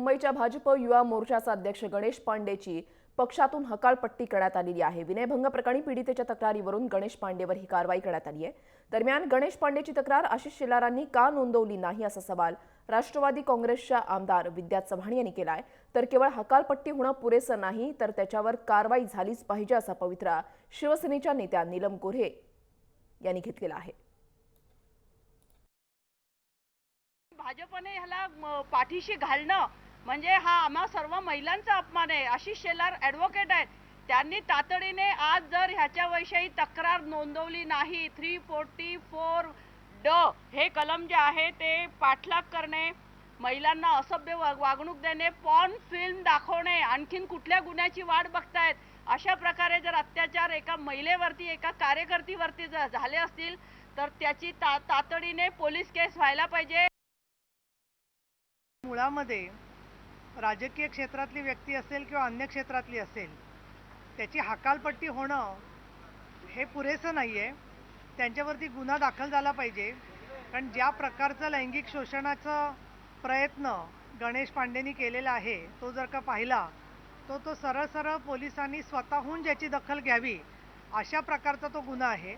मुंबईच्या भाजप युवा मोर्चाचा अध्यक्ष गणेश पांडेची पक्षातून हकालपट्टी करण्यात आलेली आहे। विनयभंग प्रकरणी पीडितेच्या तक्रारीवरून गणेश पांडेवर ही कारवाई करण्यात आली आहे। दरम्यान गणेश पांडेची तक्रार आशिष शेलारांनी का नोंदवली नाही असा सवाल राष्ट्रवादी काँग्रेसच्या आमदार विद्या चव्हाण यांनी केला आहे। तर केवळ हकालपट्टी होणं पुरेसं नाही तर त्याच्यावर कारवाई झालीच पाहिजे असा पवित्रा शिवसेनेच्या नेत्या नीलम गोऱ्हे यांनी घेतलेला आहे। भाजपने ह्याला पाठीशी घालणं म्हणजे हा आम्हा सर्व महिलांचा अपमान आहे। आशिष शेलार ॲडव्होकेट आहेत, त्यांनी तातडीने आज जर ह्याच्याविषयी तक्रार नोंदवली नाही 344 ड हे कलम जे आहे ते पाठलाग करणे, महिलांना असभ्य वागणूक देणे, पॉर्न फिल्म दाखवणे, आणखीन कुठल्या गुन्ह्याची वाट बघतायत, अशा प्रकारे जर अत्याचार एका महिलेवरती एका कार्यकर्तीवरती जर झाले असतील तर त्याची तातडीने पोलीस केस व्हायला पाहिजे। मुळामध्ये राजकीय क्षेत्रातली व्यक्ती असेल किंवा अन्य क्षेत्रातली असेल त्याची हकालपट्टी होणं हे पुरेसं नाही आहे। त्यांच्यावरती गुन्हा दाखल झाला पाहिजे, कारण ज्या प्रकारचं लैंगिक शोषणाचा प्रयत्न गणेश पांडेंनी केलेला आहे तो जर का पाहिला तो सरळ सरळ पोलिसांनी स्वतःहून ज्याची दखल घ्यावी अशा प्रकारचा तो गुन्हा आहे।